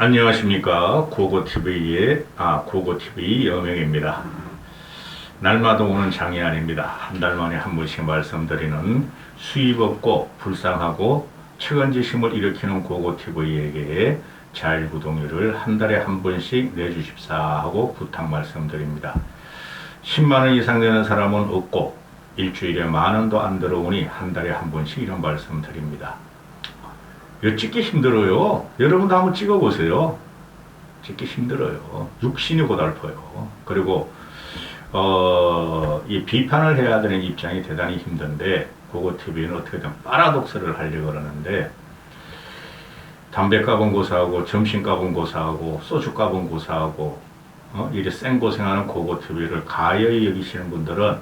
안녕하십니까. 고고TV 여명입니다. 날마다 오는 장이 아닙니다. 한 달 만에 한 번씩 말씀드리는 수입 없고 불쌍하고 측은지심을 일으키는 고고TV에게 자율구독료를 한 달에 한 번씩 내주십사 하고 부탁 말씀드립니다. 10만원 이상 되는 사람은 없고 일주일에 만원도 안 들어오니 한 달에 한 번씩 이런 말씀 드립니다. 이거 찍기 힘들어요. 여러분도 한번 찍어보세요. 찍기 힘들어요. 육신이 고달퍼요. 그리고 이 비판을 해야 되는 입장이 대단히 힘든데 고고TV는 어떻게든 파라독스를 하려고 그러는데 담배값은 고사하고 점심값은 고사하고 소주값은 고사하고 이래 생고생하는 고고TV를 가여이 여기시는 분들은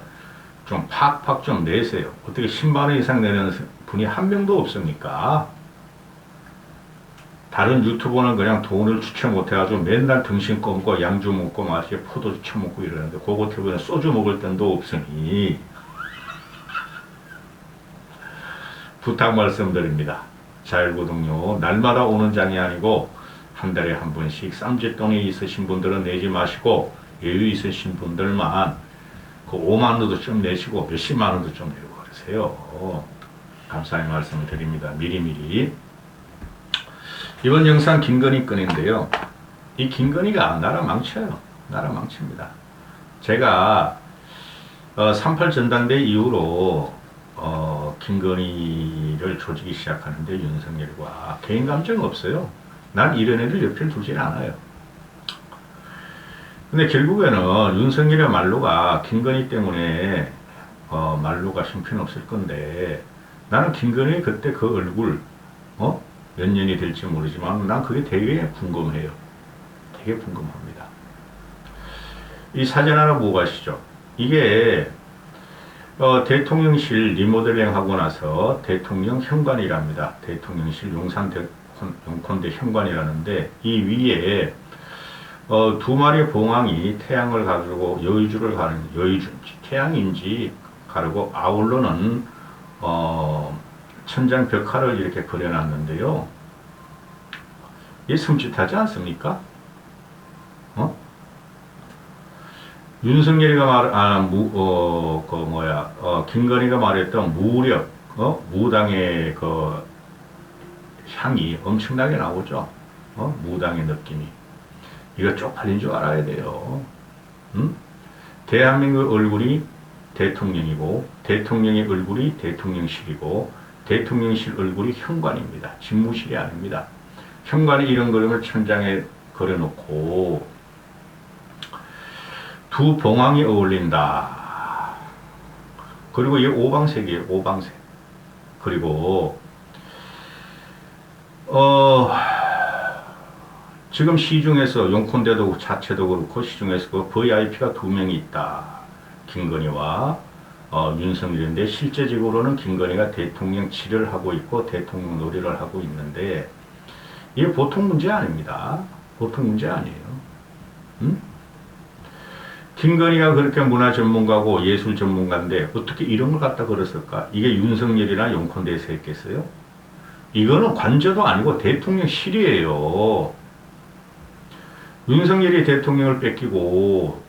좀 팍팍 좀 내세요. 어떻게 10만원 이상 내는 분이 한 명도 없습니까? 다른 유튜버는 그냥 돈을 주체 못해가지고 맨날 등심 검고 양주 먹고 마시게 포도주 처먹고 이러는데 고고TV는 소주 먹을 땐도 없으니 부탁 말씀드립니다. 자율구독료 날마다 오는 장이 아니고 한 달에 한 번씩 쌈짓돈이 있으신 분들은 내지 마시고 여유 있으신 분들만 그 5만원도 좀 내시고 몇십만원도 좀 내고 그러세요. 감사의 말씀을 드립니다. 미리미리. 이번 영상 김건희 건인데요. 이 김건희가 나라 망쳐요. 나라 망칩니다. 제가 38 전당대 이후로 김건희를 조지기 시작하는데 윤석열과 개인 감정 없어요. 난 이런 애들 옆에 두질 않아요. 근데 결국에는 윤석열의 말로가 김건희 때문에 말로가 형편없을 건데 나는 김건희 그때 그 얼굴 몇 년이 될지 모르지만 난 그게 되게 궁금해요. 되게 궁금합니다. 이 사진 하나 보고 가시죠. 이게 대통령실 리모델링 하고 나서 대통령 현관이랍니다. 대통령실 용산용콘대 현관이라는데 이 위에 두 마리의 봉황이 태양을 가지고 여의주를 가는 여의주 태양인지 가르고 아울러는 천장 벽화를 이렇게 그려놨는데요. 이게 섬찟하지 않습니까? 윤석열이가 김건희가 말했던 무력, 무당의 그 향이 엄청나게 나오죠. 무당의 느낌이. 이거 쪽팔린 줄 알아야 돼요. 대한민국 얼굴이 대통령이고, 대통령의 얼굴이 대통령실이고, 대통령실 얼굴이 현관입니다. 집무실이 아닙니다. 현관에 이런 그림을 천장에 그려놓고 두 봉황이 어울린다. 그리고 이게 오방색이에요. 오방색. 그리고 지금 시중에서 용콘대도 자체도 그렇고 시중에서 그 VIP가 두 명이 있다. 김건희와 윤석열인데 실제적으로는 김건희가 대통령 치를 하고 있고 대통령 놀이를 하고 있는데 이게 보통 문제 아닙니다. 보통 문제 아니에요. 김건희가 그렇게 문화 전문가고 예술 전문가인데 어떻게 이런 걸 갖다 걸었을까? 이게 윤석열이나 용콘대에서 했겠어요? 이거는 관저도 아니고 대통령실이에요. 윤석열이 대통령을 뺏기고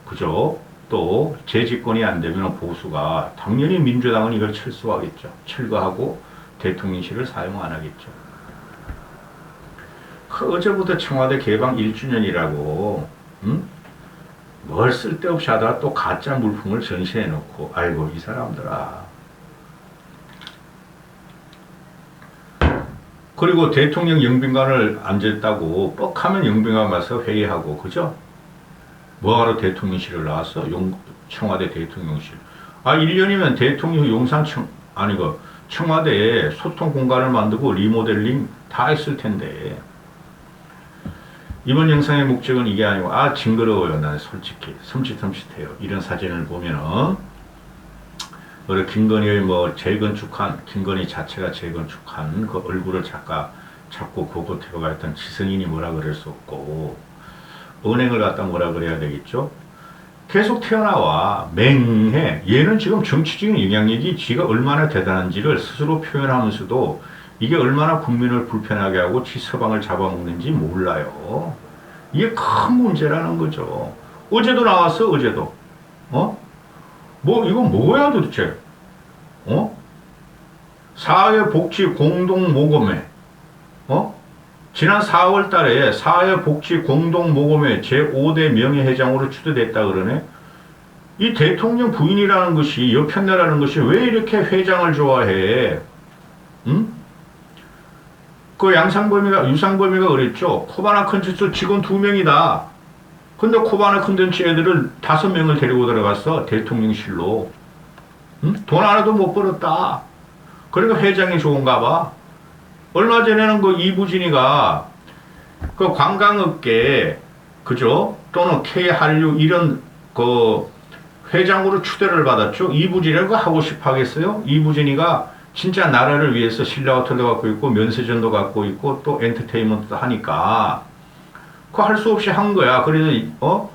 그죠? 또 재집권이 안 되면 보수가 당연히 민주당은 이걸 철수하겠죠. 철거하고 대통령실을 사용 안 하겠죠. 어제부터 청와대 개방 1주년이라고 뭘 쓸데없이 하다가 또 가짜 물품을 전시해 놓고 아이고 이 사람들아. 그리고 대통령 영빈관을 앉았다고 뻑하면 영빈관 가서 회의하고 그죠? 뭐하러 대통령실을 나왔어? 청와대 대통령실. 1년이면 대통령 청와대에 소통 공간을 만들고 리모델링 다 했을 텐데. 이번 영상의 목적은 이게 아니고, 징그러워요. 난 솔직히. 섬찟해요. 이런 사진을 보면은, 김건희의 김건희 자체가 재건축한 그 얼굴을 자꾸 고고TV가 했던 지성인이 뭐라 그럴 수 없고, 은행을 갖다 뭐라 그래야 되겠죠? 계속 튀어나와. 맹해. 얘는 지금 정치적인 영향력이 지가 얼마나 대단한지를 스스로 표현하면서도 이게 얼마나 국민을 불편하게 하고 지 서방을 잡아먹는지 몰라요. 이게 큰 문제라는 거죠. 어제도 나왔어, 어제도. 어? 이건 뭐야 도대체? 어? 사회복지 공동모금회, 지난 4월 달에 사회복지 공동모금회 제5대 명예회장으로 추대됐다 그러네? 이 대통령 부인이라는 것이, 여편네라는 것이 왜 이렇게 회장을 좋아해? 응? 그 유상범이가 그랬죠. 코바나 컨텐츠 직원 2명이다. 근데 코바나 컨텐츠 애들을 5명을 데리고 들어갔어. 대통령실로. 응? 돈 하나도 못 벌었다. 그러니까 회장이 좋은가 봐. 얼마 전에는 그 이부진이가 그 관광업계, 그죠? 또는 K한류 이런 그 회장으로 추대를 받았죠. 이부진이가 하고 싶어 하겠어요? 이부진이가 진짜 나라를 위해서 신라 호텔도 갖고 있고 면세점도 갖고 있고 또 엔터테인먼트도 하니까 그거 할 수 없이 한 거야. 그래서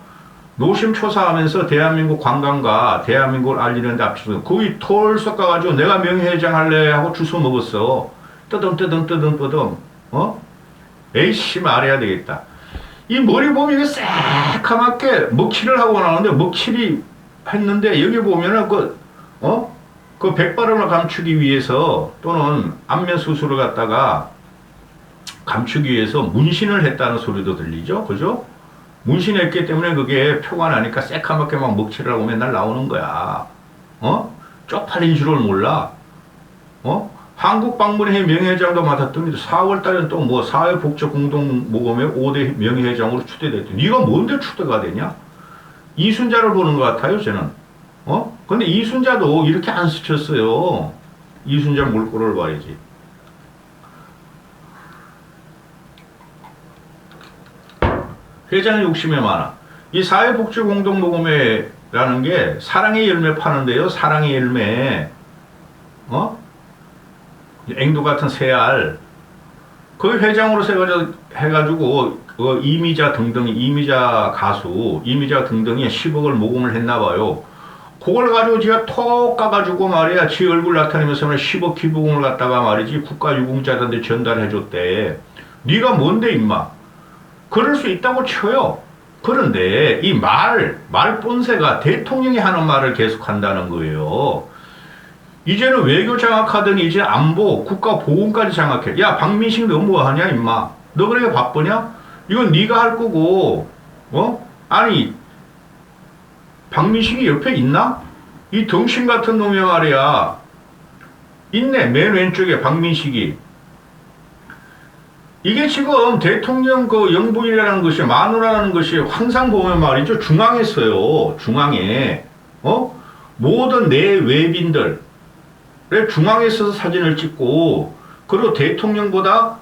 노심초사하면서 대한민국 관광과 대한민국을 알리는데 앞서서 거기 톨 섞어가지고 내가 명예회장 할래 하고 주워 먹었어. 뜨듬. 에이씨 말해야 되겠다. 이 머리 보면 이게 새카맣게 먹칠을 하고 나오는데 먹칠이 했는데 여기 보면은 그 백발음을 감추기 위해서 또는 안면 수술을 갖다가 감추기 위해서 문신을 했다는 소리도 들리죠. 그죠? 문신했기 때문에 그게 표가 나니까 새카맣게 막 먹칠을 하고 맨날 나오는 거야. 쪽팔린 줄을 몰라. 한국 방문회 명예회장도 맡았더니 4월 달에 또 뭐 사회복지 공동모금회 5대 명예회장으로 추대됐더니 네가 뭔데 추대가 되냐? 이순자를 보는 것 같아요, 저는. 근데 이순자도 이렇게 안 스쳤어요. 이순자 물꼬를 봐야지. 회장이 욕심이 많아. 이 사회복지 공동모금회라는 게 사랑의 열매 파는데요. 사랑의 열매. 앵두 같은 새알. 그 회장으로 해가지고 이미자 가수, 이미자 등등이 10억을 모금을 했나봐요. 그걸 가지고 지가 톡 까가지고 말이야. 지 얼굴 나타내면서 10억 기부금을 갖다가 말이지 국가유공자들한테 전달해줬대. 네가 뭔데 임마. 그럴 수 있다고 쳐요. 그런데 이 말 본새가 대통령이 하는 말을 계속 한다는 거예요. 이제는 외교 장악하더니 이제 안보, 국가보훈까지 장악해. 야, 박민식 너 뭐하냐 임마. 너 그렇게 바쁘냐? 이건 네가 할 거고. 아니 박민식이 옆에 있나? 이 덩신 같은 놈이 말이야. 있네, 맨 왼쪽에 박민식이. 이게 지금 대통령 그 영부인이라는 것이, 마누라라는 것이 항상 보면 말이죠. 중앙에 있어요. 중앙에. 모든 내외빈들. 중앙에 있어서 사진을 찍고, 그리고 대통령보다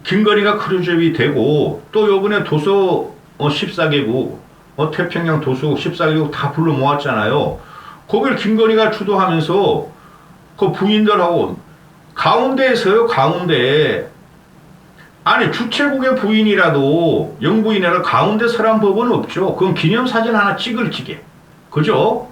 김건희가 크루즈업이 되고, 또 요번에 도서 14개국, 태평양 도서국 14개국 다 불러 모았잖아요. 거길 김건희가 주도하면서 그 부인들하고 가운데에서요, 가운데. 아니, 주최국의 부인이라도, 영부인이라도 가운데 서란 법은 없죠. 그건 기념사진 하나 찍을 지게. 그죠?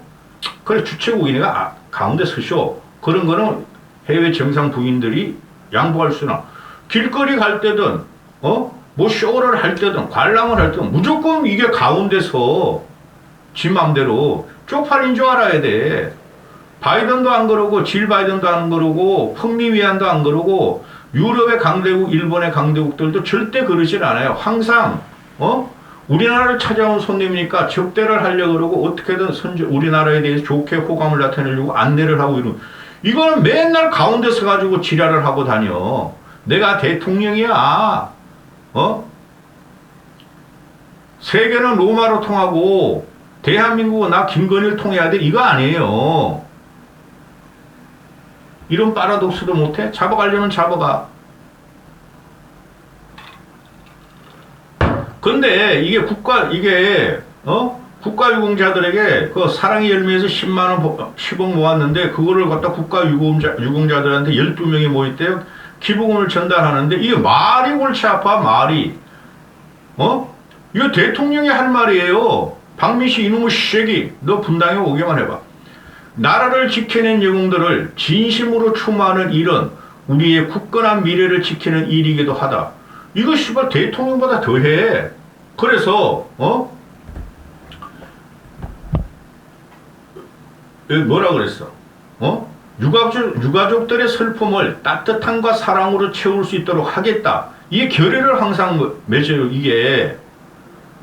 그래, 주최국이니까 가운데 서쇼. 그런 거는 해외 정상 부인들이 양보할 수나. 길거리 갈 때든, 뭐 쇼를 할 때든, 관람을 할 때든, 무조건 이게 가운데서 지 맘대로 쪽팔린 줄 알아야 돼. 바이든도 안 그러고, 질 바이든도 안 그러고, 펑리위안도 안 그러고, 유럽의 강대국, 일본의 강대국들도 절대 그러질 않아요. 항상, 우리나라를 찾아온 손님이니까 접대를 하려고 그러고, 어떻게든 우리나라에 대해서 좋게 호감을 나타내려고 안내를 하고 이거는 맨날 가운데 서가지고 지랄을 하고 다녀. 내가 대통령이야. 세계는 로마로 통하고, 대한민국은 나 김건희를 통해야 돼. 이거 아니에요. 이런 파라독스도 못해? 잡아가려면 잡아가. 근데 이게 국가유공자들에게 그 사랑의 열매에서 10억 모았는데 그거를 갖다 국가유공자들한테 12명이 모였대요. 기부금을 전달하는데 이게 말이 골치 아파, 말이. 이거 대통령이 할 말이에요. 박민식 이놈의 쉐기, 너 분당에 오기만 해봐. 나라를 지켜낸 영웅들을 진심으로 추모하는 이런 우리의 굳건한 미래를 지키는 일이기도 하다. 이거 씨발 대통령보다 더해. 그래서 여기 뭐라 그랬어? 유가족들의 슬픔을 따뜻함과 사랑으로 채울 수 있도록 하겠다. 이게 결의를 항상 맺어요. 이게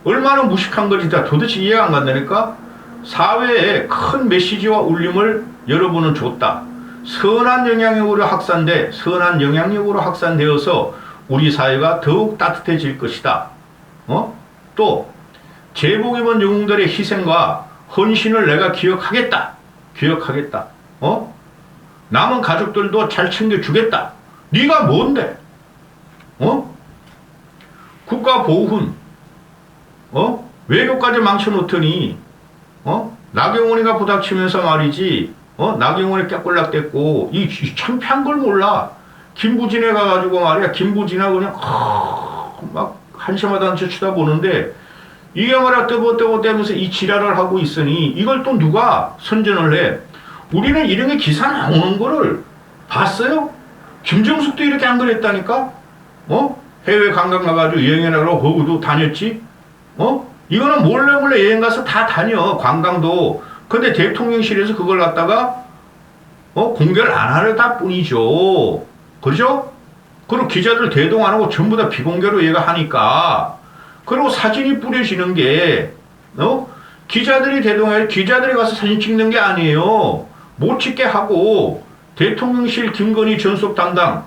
얼마나 무식한 건지 다 도대체 이해가 안 간다니까? 사회에 큰 메시지와 울림을 여러분은 줬다. 선한 영향력으로 확산되어서 우리 사회가 더욱 따뜻해질 것이다. 또 제복 입은 영웅들의 희생과 헌신을 내가 기억하겠다. 남은 가족들도 잘 챙겨주겠다. 네가 뭔데? 국가 보훈, 외교까지 망쳐놓더니, 나경원이가 부닥치면서 말이지, 나경원이 깨꼴락댔고, 이 창피한 걸 몰라. 김부진에 가가지고 말이야, 김부진하고 그냥, 막, 한심하다 쳐다보는데, 이게 말이야, 떼보떼면서 이 지랄을 하고 있으니, 이걸 또 누가 선전을 해? 우리는 이런 게 기사 나오는 거를 봤어요? 김정숙도 이렇게 안 그랬다니까? 해외 관광 가가지고 여행하라고 거기도 다녔지? 이거는 몰래 여행 가서 다 다녀, 관광도. 근데 대통령실에서 그걸 갖다가, 공개를 안 하려다 뿐이죠. 그죠? 그리고 기자들 대동 안 하고 전부 다 비공개로 얘가 하니까. 그리고 사진이 뿌려지는 게, 기자들이 대동해, 기자들이 가서 사진 찍는 게 아니에요. 못 찍게 하고, 대통령실 김건희 전속 담당,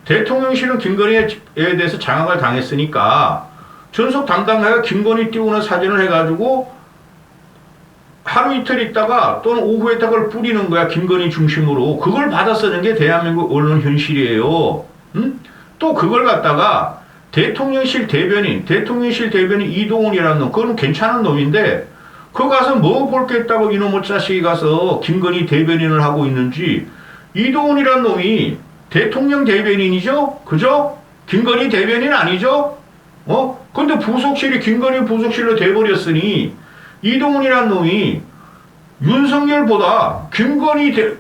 대통령실은 김건희에 대해서 장악을 당했으니까, 전속 담당자가 김건희 띄우는 사진을 해가지고, 하루 이틀 있다가 또는 오후에 그걸 뿌리는 거야. 김건희 중심으로. 그걸 받아 쓰는 게 대한민국 언론 현실이에요. 또 그걸 갖다가 대통령실 대변인 이동훈이라는 놈, 그건 괜찮은 놈인데, 그거 가서 뭐 볼 게 있다고 이놈의 자식이 가서 김건희 대변인을 하고 있는지. 이동훈이라는 놈이 대통령 대변인이죠? 그죠? 김건희 대변인 아니죠? 근데 부속실이 김건희 부속실로 돼버렸으니, 이동훈이라는 놈이 윤석열보다 김건희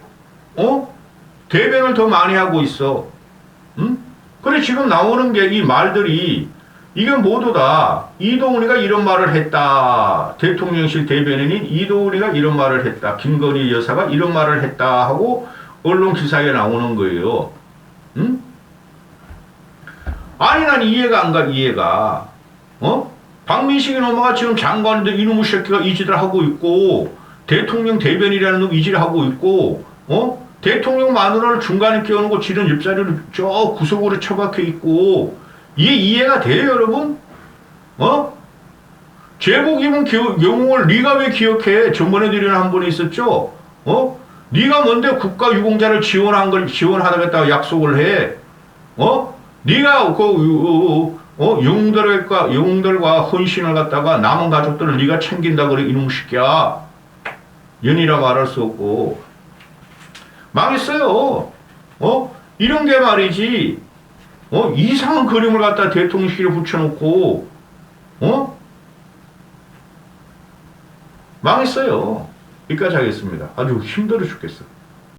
대변을 더 많이 하고 있어. 그래, 지금 나오는 게 이 말들이, 이게 모두 다 이동훈이가 이런 말을 했다. 대통령실 대변인인 이동훈이가 이런 말을 했다. 김건희 여사가 이런 말을 했다. 하고 언론 기사에 나오는 거예요. 아니, 난 이해가 안 가, 이해가. 박민식이 놈아가 지금 장관인데 이놈의 새끼가 이 짓을 하고 있고, 대통령 대변이라는 놈 이 짓을 하고 있고, 대통령 마누라를 중간에 끼워놓고 지는 옆자리를 저 구석으로 처박혀 있고, 이게 이해가 돼요, 여러분? 제복 입은 영웅을 네가 왜 기억해? 전번에 드리는 한 분이 있었죠? 네가 뭔데 국가 유공자를 지원하겠다고 약속을 해? 네가 영웅들과 헌신을 갖다가 남은 가족들을 네가 챙긴다 그래, 이놈 새끼야. 연이라 말할 수 없고. 망했어요. 이런 게 말이지. 이상한 그림을 갖다 대통령실에 붙여놓고, 망했어요. 여기까지 하겠습니다. 아주 힘들어 죽겠어.